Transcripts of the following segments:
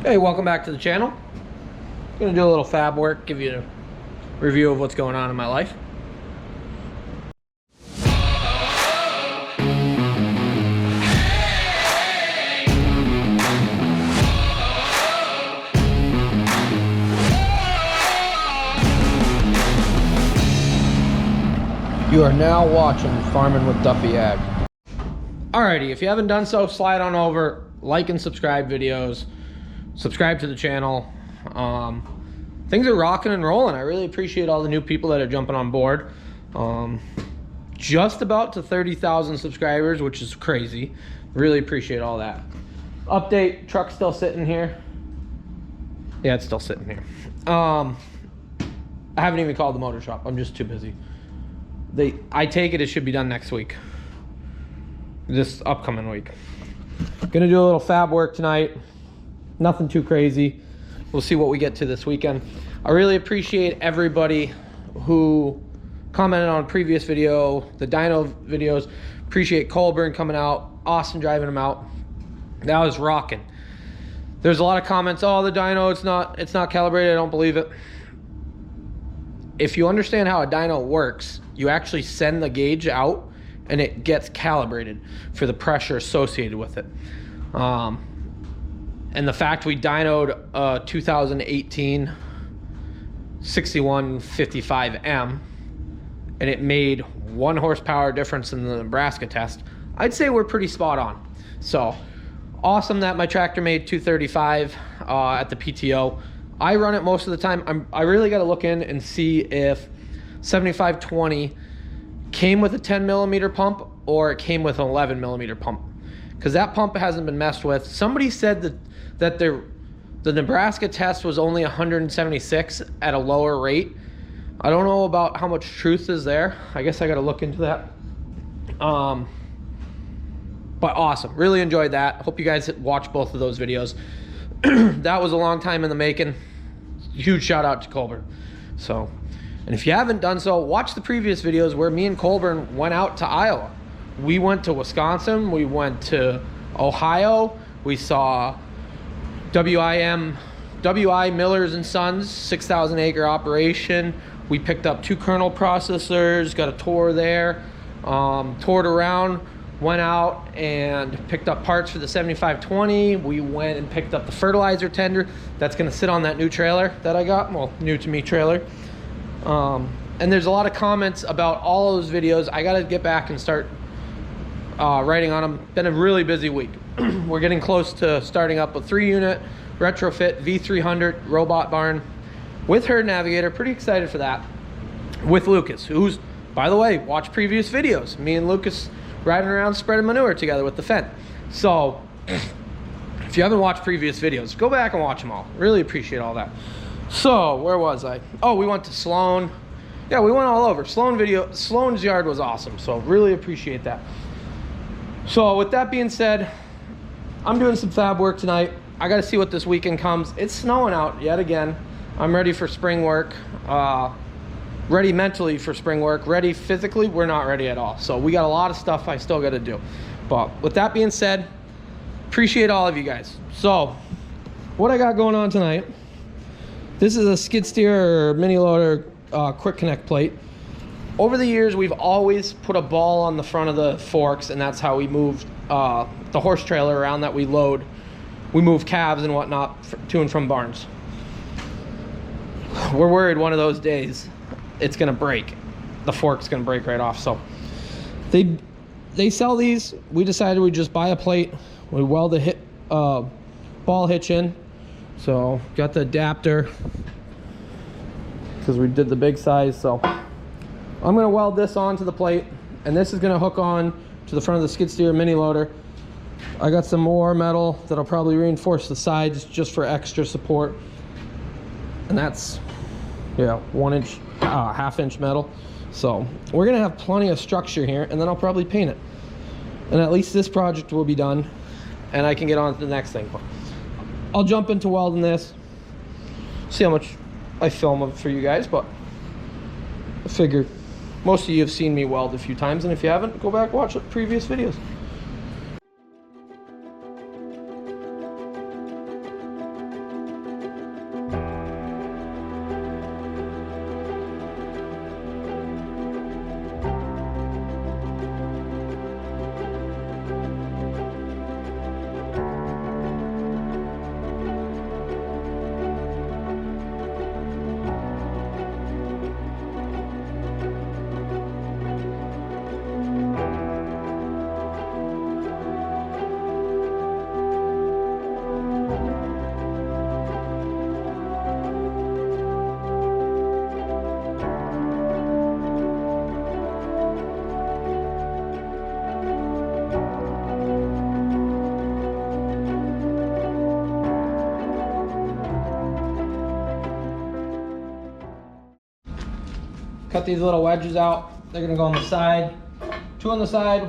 Hey, welcome back to the channel. Gonna do a little fab work, give you a review of what's going on in my life. You are now watching Farming with Duffy Ag. Alrighty, if you haven't done so, slide on over, like and subscribe videos, subscribe to the channel. Things are rocking and rolling. I really appreciate all the new people that are jumping on board. Just about to 30,000 subscribers, which is crazy. Really appreciate all that. Update, truck's still sitting here. Yeah, it's still sitting here. I haven't even called the motor shop. I'm just too busy. I take it should be done next week. This upcoming week. Gonna do a little fab work tonight. Nothing too crazy. We'll see what we get to this weekend. I really appreciate everybody who commented on a previous video, the dyno videos. Appreciate Colburn coming out, Austin driving them out. That was rocking. There's a lot of comments, oh, the dyno, it's not calibrated, I don't believe it. If you understand how a dyno works, you actually send the gauge out and it gets calibrated for the pressure associated with it. And the fact we dynoed a 2018 6155M and it made 1 horsepower difference in the Nebraska test, I'd say we're pretty spot on. So awesome that my tractor made 235 at the PTO. I run it most of the time. I really got to look in and see if 7520 came with a 10 millimeter pump or it came with an 11 millimeter pump, because that pump hasn't been messed with. Somebody said that the Nebraska test was only 176 at a lower rate. I don't know about how much truth is there. I guess I got to look into that. But awesome, really enjoyed that. Hope you guys watched both of those videos. That was a long time in the making. Huge shout out to Colburn. So, and if you haven't done so, watch the previous videos where me and Colburn went out to Iowa. We went to Wisconsin, we went to Ohio, we saw WI Millers and Sons, 6,000 acre operation. We picked up 2 kernel processors, got a tour there, toured around, went out and picked up parts for the 7520. We went and picked up the fertilizer tender that's gonna sit on that new trailer that I got, well, new to me trailer. And there's a lot of comments about all of those videos. I gotta get back and start writing on them. Been a really busy week. We're getting close to starting up a 3-unit retrofit V300 robot barn with herd navigator. Pretty excited for that. With Lucas, who's, by the way, watch previous videos. Me and Lucas riding around spreading manure together with the Fendt. So if you haven't watched previous videos, go back and watch them all. Really appreciate all that. So where was I? Oh, we went to Sloan. Yeah, we went all over. Sloan's yard was awesome. So really appreciate that. So with that being said, I'm doing some fab work tonight. I got to see what this weekend comes. It's snowing out yet again. I'm ready for spring work. Ready mentally for spring work. Ready physically, we're not ready at all. So we got a lot of stuff I still got to do. But with that being said, appreciate all of you guys. So what I got going on tonight, this is a skid steer or mini loader quick connect plate. Over the years, we've always put a ball on the front of the forks, and that's how we moved the horse trailer around that we load. We move calves and whatnot to and from barns. We're worried one of those days it's gonna break. The fork's gonna break right off. So they sell these. We decided we'd just buy a plate. We weld a ball hitch in. So got the adapter because we did the big size. So I'm gonna weld this onto the plate, and this is gonna hook on to the front of the skid steer mini loader. I got some more metal that'll probably reinforce the sides just for extra support. And that's, yeah, 1 inch, half-inch metal. So we're gonna have plenty of structure here, and then I'll probably paint it. And at least this project will be done, and I can get on to the next thing. I'll jump into welding this, see how much I film of it for you guys, but I figured most of you have seen me weld a few times, and if you haven't, go back, watch the previous videos. Cut these little wedges out. They're gonna go on the side. 2 on the side,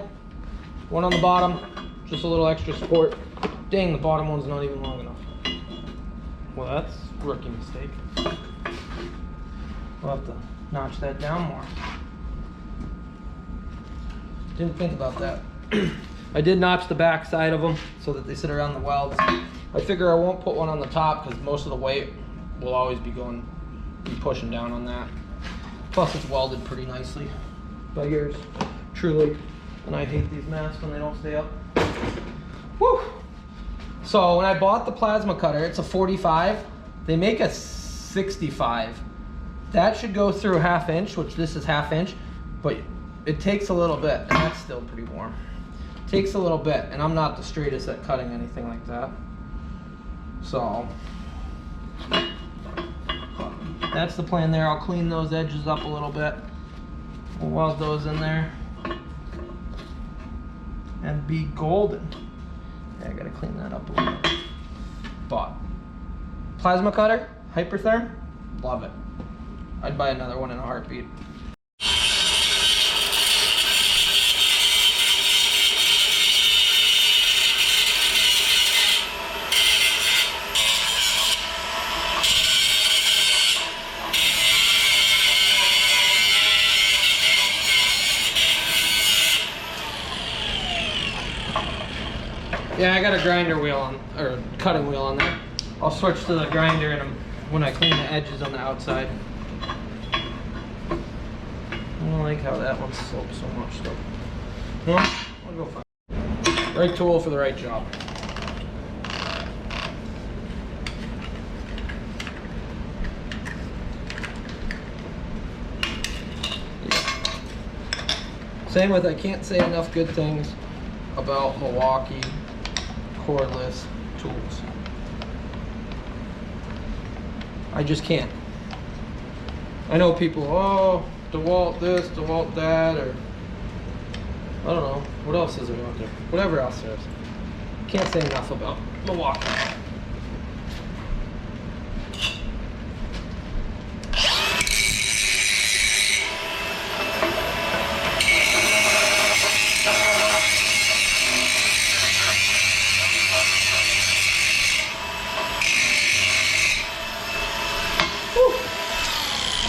1 on the bottom. Just a little extra support. Dang, the bottom one's not even long enough. Well, that's a rookie mistake. We'll have to notch that down more. Didn't think about that. I did notch the back side of them so that they sit around the welds. I figure I won't put one on the top because most of the weight will always be pushing down on that. Plus it's welded pretty nicely by yours truly. And I hate these masks when they don't stay up. Woo! So when I bought the plasma cutter, it's a 45. They make a 65. That should go through 1/2 inch, which this is 1/2 inch, but it takes a little bit, and that's still pretty warm. It takes a little bit, and I'm not the straightest at cutting anything like that. So that's the plan there. I'll clean those edges up a little bit. We'll weld those in there and be golden. Yeah, I gotta clean that up a little bit. But plasma cutter, Hypertherm, love it. I'd buy another one in a heartbeat. Yeah, I got a grinder wheel on, or cutting wheel on there. I'll switch to the grinder when I clean the edges on the outside. I don't like how that one slopes so much though. Well, I'll go find right tool for the right job. Yeah. Same with, I can't say enough good things about Milwaukee cordless tools. I just can't. I know people, oh, DeWalt this, DeWalt that, or I don't know, what else is there out there? Whatever else there is. Can't say enough about Milwaukee.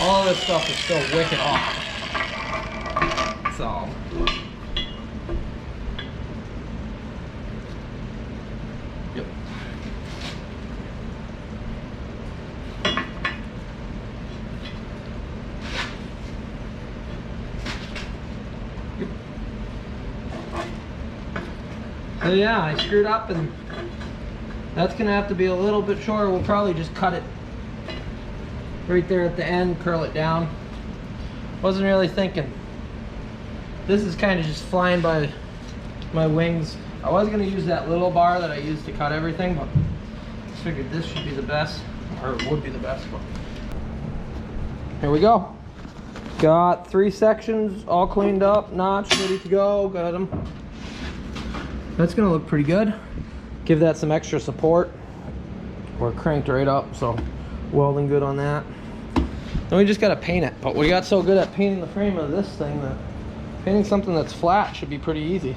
All this stuff is still wicked hot. So yep. Yep. So yeah, I screwed up, and that's gonna have to be a little bit shorter. We'll probably just cut it right there at the end, curl it down. Wasn't really thinking. This is kind of just flying by my wings. I was going to use that little bar that I used to cut everything, but I figured this should be the best, or it would be the best one. Here we go. Got 3 sections all cleaned up, notched, ready to go. Got them. That's going to look pretty good. Give that some extra support. We're cranked right up, so welding good on that. Then we just got to paint it, but we got so good at painting the frame of this thing that painting something that's flat should be pretty easy.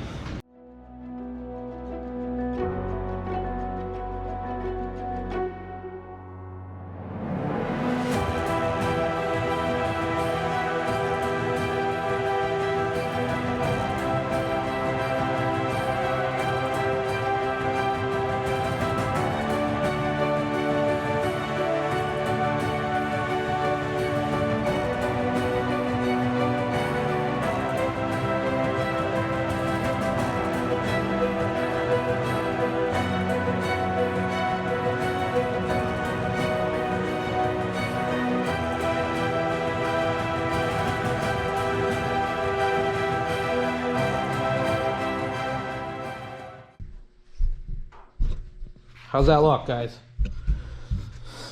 How's that look, guys?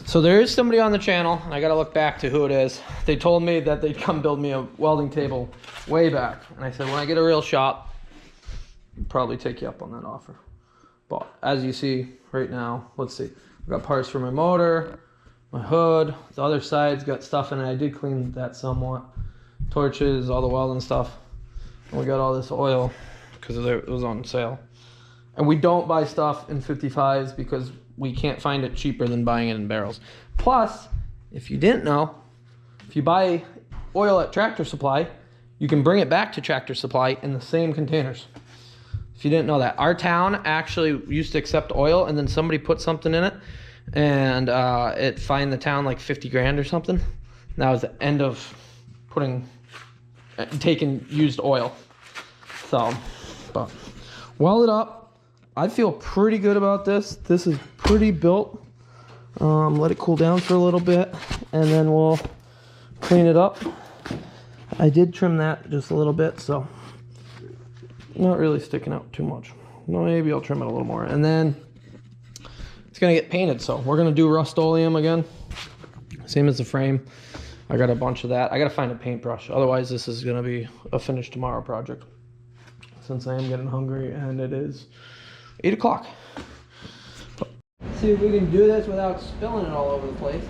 So there is somebody on the channel, and I gotta look back to who it is. They told me that they'd come build me a welding table way back. And I said, when I get a real shop, I'll probably take you up on that offer. But as you see right now, let's see. I've got parts for my motor, my hood. The other side's got stuff in it. I did clean that somewhat. torches, all the welding stuff. And we got all this oil because it was on sale. And we don't buy stuff in 55s because we can't find it cheaper than buying it in barrels. Plus, if you didn't know, if you buy oil at Tractor Supply, you can bring it back to Tractor Supply in the same containers. If you didn't know that, our town actually used to accept oil, and then somebody put something in it, and it fined the town like 50 grand or something. And that was the end of taking used oil. So, but weld it up. I feel pretty good about this. This is pretty built. Let it cool down for a little bit, and then we'll clean it up. I did trim that just a little bit, so not really sticking out too much. Maybe I'll trim it a little more. And then it's gonna get painted, so we're gonna do Rust-Oleum again. Same as the frame. I got a bunch of that. I gotta find a paintbrush. Otherwise, this is gonna be a finish tomorrow project. Since I am getting hungry and it is 8 o'clock. See if we can do this without spilling it all over the place.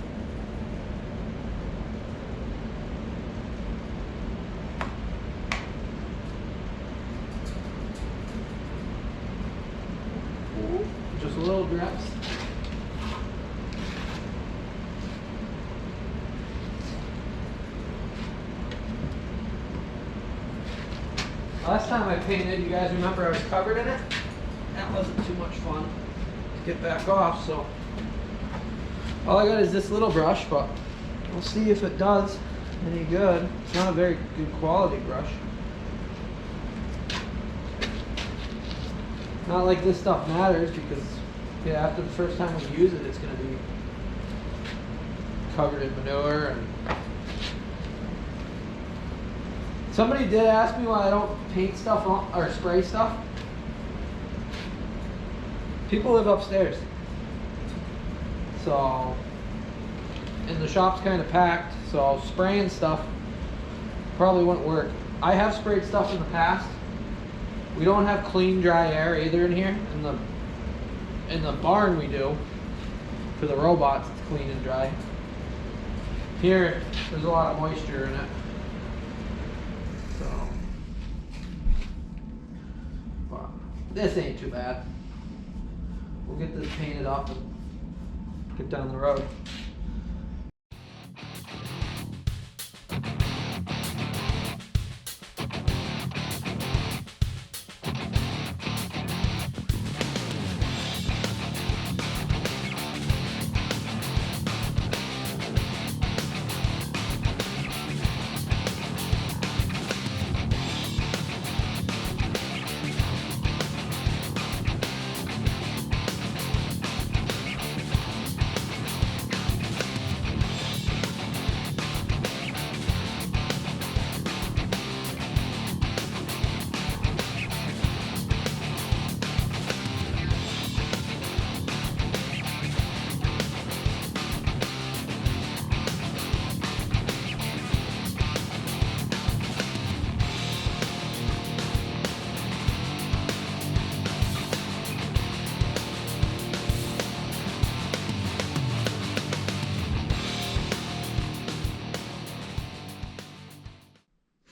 Just a little drips. Last time I painted, you guys remember I was covered in it? That wasn't too much fun to get back off, so all I got is this little brush, but we'll see if it does any good. It's not a very good quality brush. Not like this stuff matters, because yeah, after the first time we use it, it's going to be covered in manure. And somebody did ask me why I don't paint stuff on, or spray stuff. People live upstairs, so, and the shop's kind of packed, so spraying stuff probably wouldn't work. I have sprayed stuff in the past. We don't have clean, dry air either in here. In the barn we do. For the robots, it's clean and dry. Here, there's a lot of moisture in it. So, but this ain't too bad. We'll get this painted up and get down the road.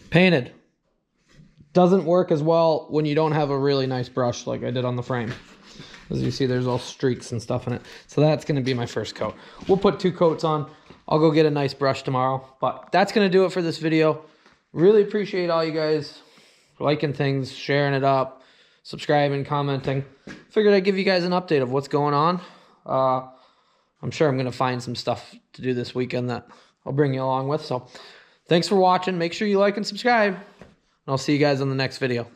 Painted. Doesn't work as well when you don't have a really nice brush like I did on the frame. As you see, there's all streaks and stuff in it. So that's going to be my first coat. We'll put 2 coats on. I'll go get a nice brush tomorrow. But that's going to do it for this video. Really appreciate all you guys liking things, sharing it up, subscribing, commenting. Figured I'd give you guys an update of what's going on. I'm sure I'm going to find some stuff to do this weekend that I'll bring you along with. So thanks for watching. Make sure you like and subscribe. And I'll see you guys on the next video.